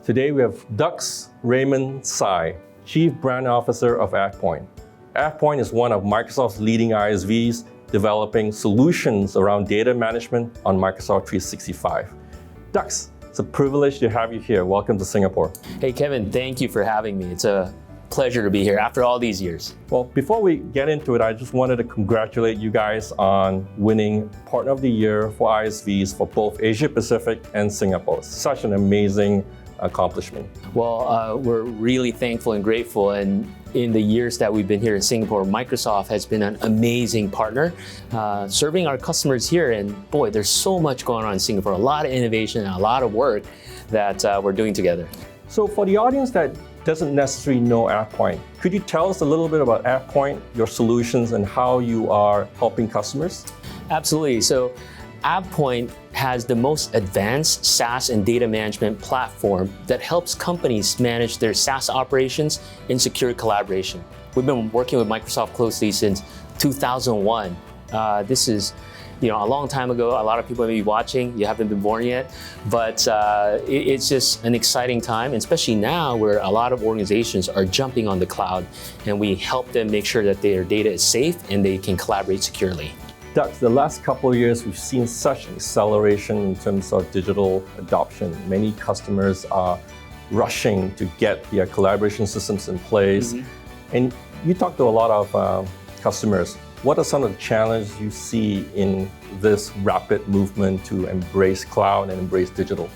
Today we have Dux Raymond Sy, Chief Brand Officer of AvePoint. AvePoint is one of Microsoft's leading ISVs developing solutions around data management on Microsoft 365. Dux, it's a privilege to have you here. Welcome to Singapore. Hey Kevin, thank you for having me. It's a pleasure to be here after all these years. Well, before we get into it, I just wanted to congratulate you guys on winning Partner of the Year for ISVs for both Asia Pacific and Singapore. Such an amazing accomplishment. Well, we're really thankful and grateful, and in the years that we've been here in Singapore, Microsoft has been an amazing partner serving our customers here, and boy, there's so much going on in Singapore, a lot of innovation and a lot of work that we're doing together. So for the audience that doesn't necessarily know AvePoint, could you tell us a little bit about AvePoint, your solutions, and how you are helping customers? Absolutely. So AvePoint has the most advanced SaaS and data management platform that helps companies manage their SaaS operations in secure collaboration. We've been working with Microsoft closely since 2001. This is a long time ago. A lot of people may be watching, you haven't been born yet, but it's just an exciting time, especially now where a lot of organizations are jumping on the cloud, and we help them make sure that their data is safe and they can collaborate securely. Dux, the last couple of years, we've seen such an acceleration in terms of digital adoption. Many customers are rushing to get their collaboration systems in place. And you talk to a lot of customers. What are some of the challenges you see in this rapid movement to embrace cloud and embrace digital?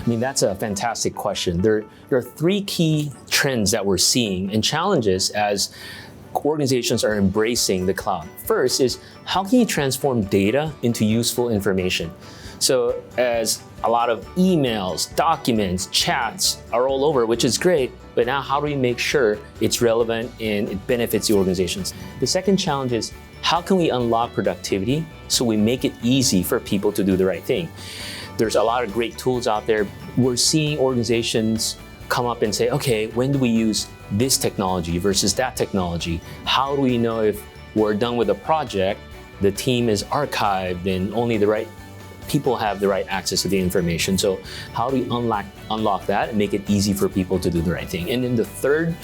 I mean, that's a fantastic question. There are three key trends that we're seeing and challenges as organizations are embracing the cloud. First is, how can you transform data into useful information? So as a lot of emails, documents, chats are all over, which is great, but now how do we make sure it's relevant and it benefits the organizations? The second challenge is, how can we unlock productivity so we make it easy for people to do the right thing? There's a lot of great tools out there. We're seeing organizations come up and say, okay, when do we use this technology versus that technology? How do we know if we're done with a project, the team is archived and only the right people have the right access to the information? So how do we unlock that and make it easy for people to do the right thing? And then the third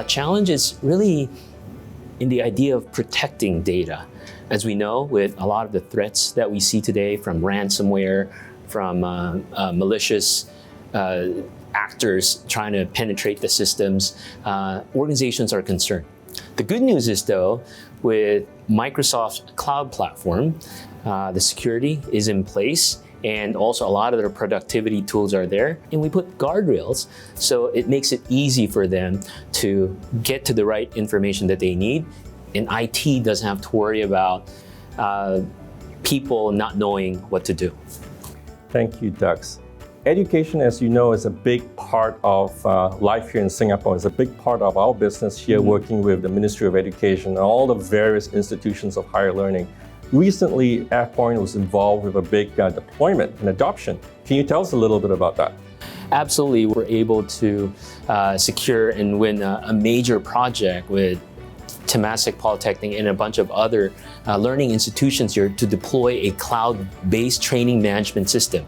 challenge is really in the idea of protecting data. As we know, with a lot of the threats that we see today from ransomware, from malicious actors trying to penetrate the systems, organizations are concerned. The good news is though, with Microsoft's cloud platform, the security is in place, and also a lot of their productivity tools are there, and we put guardrails so it makes it easy for them to get to the right information that they need, and IT doesn't have to worry about people not knowing what to do. Thank you, Dux. Education, as you know, is a big part of life here in Singapore. It's a big part of our business here, working with the Ministry of Education and all the various institutions of higher learning. Recently, AvePoint was involved with a big deployment and adoption. Can you tell us a little bit about that? Absolutely. We're able to secure and win a major project with Temasek Polytechnic and a bunch of other learning institutions here to deploy a cloud-based training management system.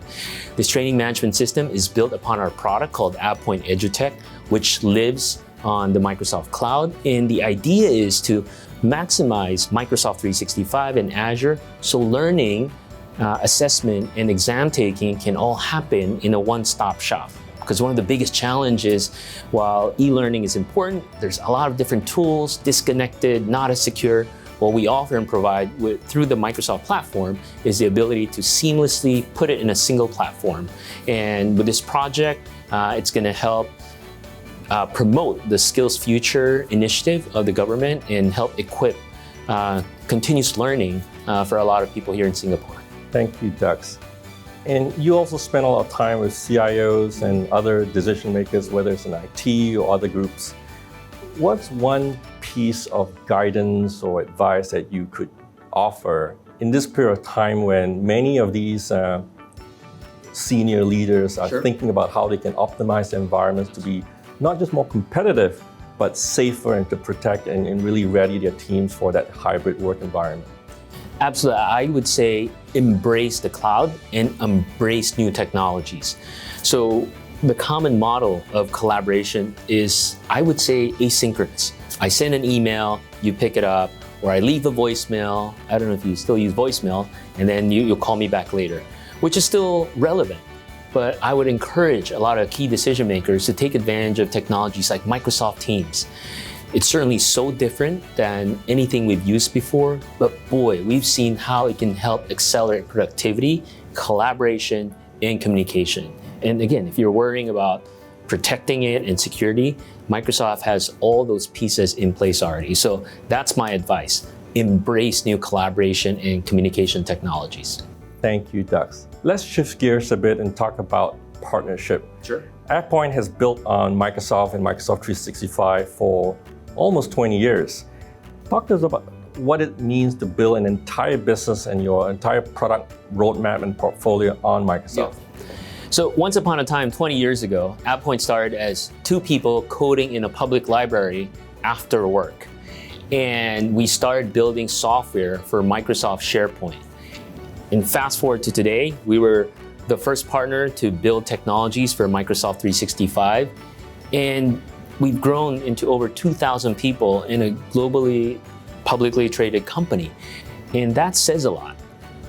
This training management system is built upon our product called AvePoint EduTech, which lives on the Microsoft Cloud. And the idea is to maximize Microsoft 365 and Azure, so learning, assessment, and exam taking can all happen in a one-stop shop. Because one of the biggest challenges, while e-learning is important, there's a lot of different tools, disconnected, not as secure. What we offer and provide through the Microsoft platform is the ability to seamlessly put it in a single platform. And with this project, it's going to help promote the Skills Future initiative of the government and help equip continuous learning for a lot of people here in Singapore. Thank you, Dux. And you also spend a lot of time with CIOs and other decision makers, whether it's in IT or other groups. What's one piece of guidance or advice that you could offer in this period of time when many of these senior leaders are thinking about how they can optimize their environments to be not just more competitive, but safer and to protect and really ready their teams for that hybrid work environment? Absolutely. I would say embrace the cloud and embrace new technologies. So The common model of collaboration is, I would say, asynchronous. I send an email, you pick it up, or I leave a voicemail. I don't know if you still use voicemail, and then you'll call me back later, which is still relevant. But I would encourage a lot of key decision makers to take advantage of technologies like Microsoft Teams. It's certainly so different than anything we've used before, but boy, we've seen how it can help accelerate productivity, collaboration, and communication. And again, if you're worrying about protecting it and security, Microsoft has all those pieces in place already. So that's my advice. Embrace new collaboration and communication technologies. Thank you, Dux. Let's shift gears a bit and talk about partnership. Sure. AvePoint has built on Microsoft and Microsoft 365 for almost 20 years. Talk to us about what it means to build an entire business and your entire product roadmap and portfolio on Microsoft. Yeah. So once upon a time, 20 years ago, AvePoint started as two people coding in a public library after work. And we started building software for Microsoft SharePoint. And fast forward to today, we were the first partner to build technologies for Microsoft 365. And we've grown into over 2,000 people in a globally publicly traded company. And that says a lot.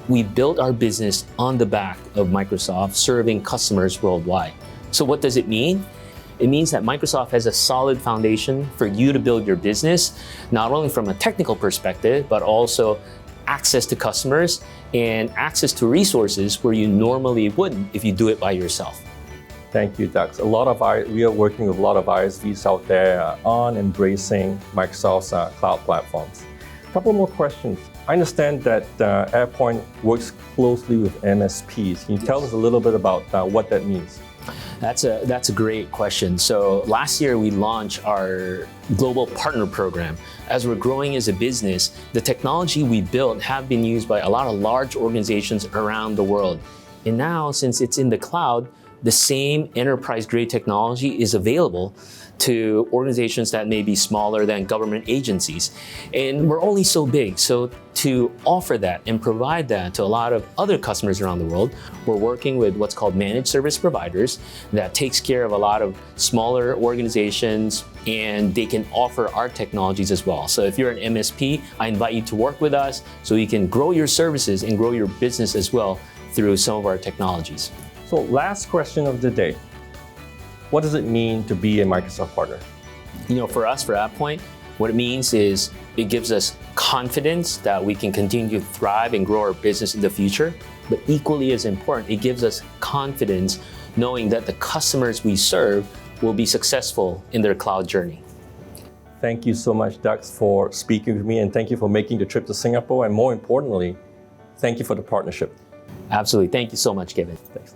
We built our business on the back of Microsoft, serving customers worldwide. So what does it mean? It means that Microsoft has a solid foundation for you to build your business, not only from a technical perspective, but also access to customers and access to resources where you normally wouldn't if you do it by yourself. Thank you, Dux. We are working with a lot of ISVs out there on embracing Microsoft's cloud platforms. A couple more questions. I understand that AvePoint works closely with MSPs. Can you tell us a little bit about what that means? That's a great question. So last year we launched our global partner program. As we're growing as a business, the technology we built have been used by a lot of large organizations around the world. And now, since it's in the cloud, the same enterprise-grade technology is available to organizations that may be smaller than government agencies. And we're only so big. So to offer that and provide that to a lot of other customers around the world, we're working with what's called managed service providers that takes care of a lot of smaller organizations, and they can offer our technologies as well. So if you're an MSP, I invite you to work with us so you can grow your services and grow your business as well through some of our technologies. So last question of the day. What does it mean to be a Microsoft partner? You know, for us, for AvePoint, what it means is it gives us confidence that we can continue to thrive and grow our business in the future. But equally as important, it gives us confidence knowing that the customers we serve will be successful in their cloud journey. Thank you so much, Dux, for speaking with me, and thank you for making the trip to Singapore. And more importantly, thank you for the partnership. Absolutely. Thank you so much, Kevin. Thanks.